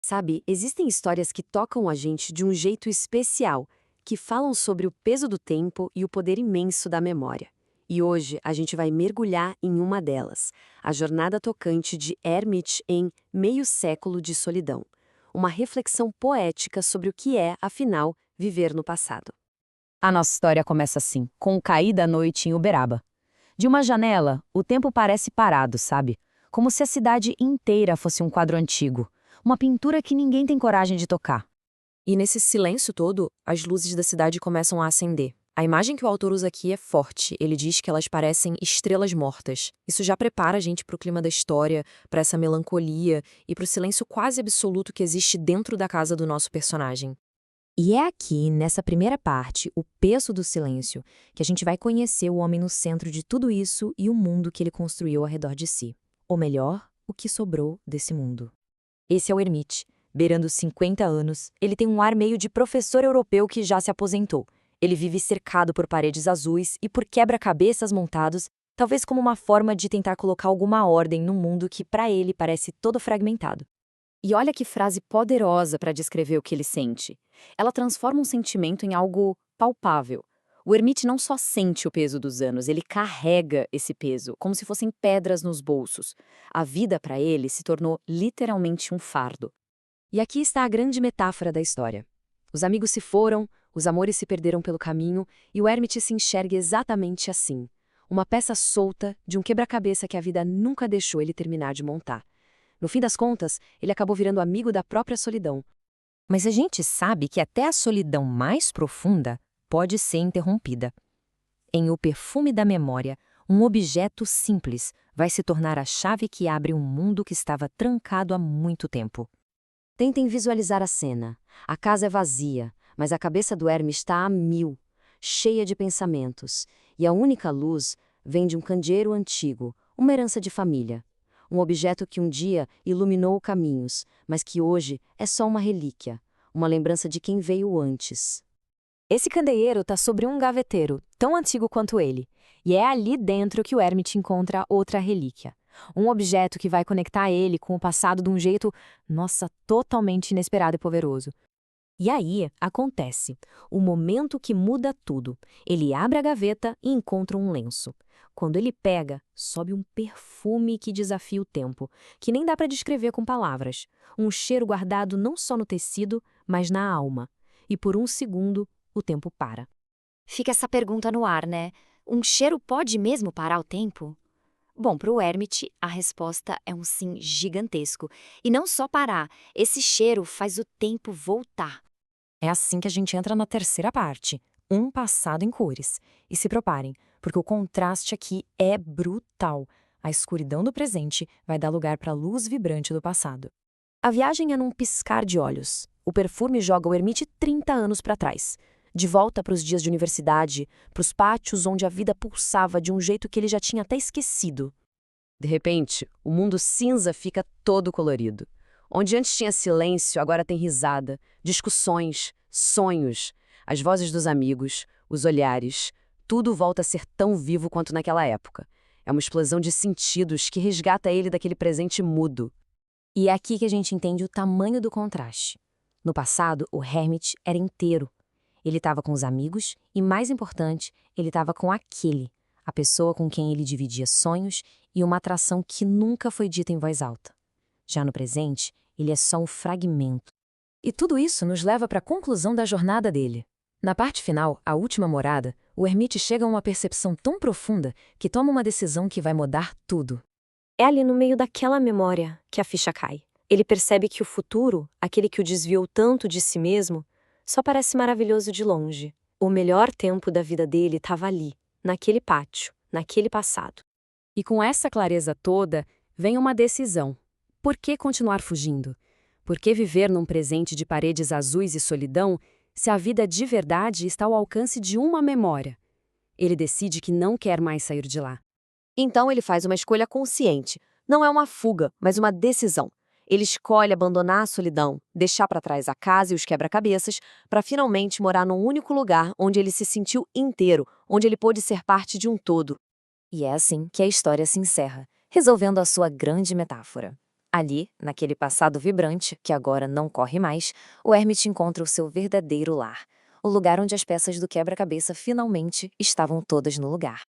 Sabe, existem histórias que tocam a gente de um jeito especial, que falam sobre o peso do tempo e o poder imenso da memória. E hoje a gente vai mergulhar em uma delas, a jornada tocante de Hermit em Meio Século de Solidão. Uma reflexão poética sobre o que é, afinal, viver no passado. A nossa história começa assim, com o cair da noite em Uberaba. De uma janela, o tempo parece parado, sabe? Como se a cidade inteira fosse um quadro antigo. Uma pintura que ninguém tem coragem de tocar. E nesse silêncio todo, as luzes da cidade começam a acender. A imagem que o autor usa aqui é forte. Ele diz que elas parecem estrelas mortas. Isso já prepara a gente para o clima da história, para essa melancolia e para o silêncio quase absoluto que existe dentro da casa do nosso personagem. E é aqui, nessa primeira parte, o peso do silêncio, que a gente vai conhecer o homem no centro de tudo isso e o mundo que ele construiu ao redor de si. Ou melhor, o que sobrou desse mundo. Esse é o Hermite. Beirando os 50 anos, ele tem um ar meio de professor europeu que já se aposentou. Ele vive cercado por paredes azuis e por quebra-cabeças montados, talvez como uma forma de tentar colocar alguma ordem num mundo que para ele parece todo fragmentado. E olha que frase poderosa para descrever o que ele sente. Ela transforma um sentimento em algo palpável. O ermite não só sente o peso dos anos, ele carrega esse peso, como se fossem pedras nos bolsos. A vida para ele se tornou literalmente um fardo. E aqui está a grande metáfora da história. Os amigos se foram, os amores se perderam pelo caminho, e o Hermit se enxerga exatamente assim. Uma peça solta de um quebra-cabeça que a vida nunca deixou ele terminar de montar. No fim das contas, ele acabou virando amigo da própria solidão. Mas a gente sabe que até a solidão mais profunda pode ser interrompida. Em O Perfume da Memória, um objeto simples vai se tornar a chave que abre um mundo que estava trancado há muito tempo. Tentem visualizar a cena. A casa é vazia, mas a cabeça do Hermes está a mil, cheia de pensamentos, e a única luz vem de um candeeiro antigo, uma herança de família. Um objeto que um dia iluminou caminhos, mas que hoje é só uma relíquia, uma lembrança de quem veio antes. Esse candeeiro está sobre um gaveteiro, tão antigo quanto ele, e é ali dentro que o Hermit encontra outra relíquia. Um objeto que vai conectar ele com o passado de um jeito, nossa, totalmente inesperado e poderoso. E aí acontece o momento que muda tudo. Ele abre a gaveta e encontra um lenço. Quando ele pega, sobe um perfume que desafia o tempo, que nem dá para descrever com palavras. Um cheiro guardado não só no tecido, mas na alma. E por um segundo, o tempo para. Fica essa pergunta no ar, né? Um cheiro pode mesmo parar o tempo? Bom, para o Hermit, a resposta é um sim gigantesco. E não só parar, esse cheiro faz o tempo voltar. É assim que a gente entra na terceira parte, um passado em cores. E se preparem, porque o contraste aqui é brutal. A escuridão do presente vai dar lugar para a luz vibrante do passado. A viagem é num piscar de olhos. O perfume joga o Hermit 30 anos para trás. De volta para os dias de universidade, para os pátios onde a vida pulsava de um jeito que ele já tinha até esquecido. De repente, o mundo cinza fica todo colorido. Onde antes tinha silêncio, agora tem risada, discussões, sonhos, as vozes dos amigos, os olhares. Tudo volta a ser tão vivo quanto naquela época. É uma explosão de sentidos que resgata ele daquele presente mudo. E é aqui que a gente entende o tamanho do contraste. No passado, o Hermit era inteiro. Ele estava com os amigos e, mais importante, ele estava com aquele, a pessoa com quem ele dividia sonhos e uma atração que nunca foi dita em voz alta. Já no presente, ele é só um fragmento. E tudo isso nos leva para a conclusão da jornada dele. Na parte final, a última morada, o Hermit chega a uma percepção tão profunda que toma uma decisão que vai mudar tudo. É ali no meio daquela memória que a ficha cai. Ele percebe que o futuro, aquele que o desviou tanto de si mesmo, só parece maravilhoso de longe. O melhor tempo da vida dele estava ali, naquele pátio, naquele passado. E com essa clareza toda, vem uma decisão. Por que continuar fugindo? Por que viver num presente de paredes azuis e solidão, se a vida de verdade está ao alcance de uma memória? Ele decide que não quer mais sair de lá. Então ele faz uma escolha consciente. Não é uma fuga, mas uma decisão. Ele escolhe abandonar a solidão, deixar para trás a casa e os quebra-cabeças, para finalmente morar num único lugar onde ele se sentiu inteiro, onde ele pôde ser parte de um todo. E é assim que a história se encerra, resolvendo a sua grande metáfora. Ali, naquele passado vibrante, que agora não corre mais, o Hermit encontra o seu verdadeiro lar. O lugar onde as peças do quebra-cabeça finalmente estavam todas no lugar.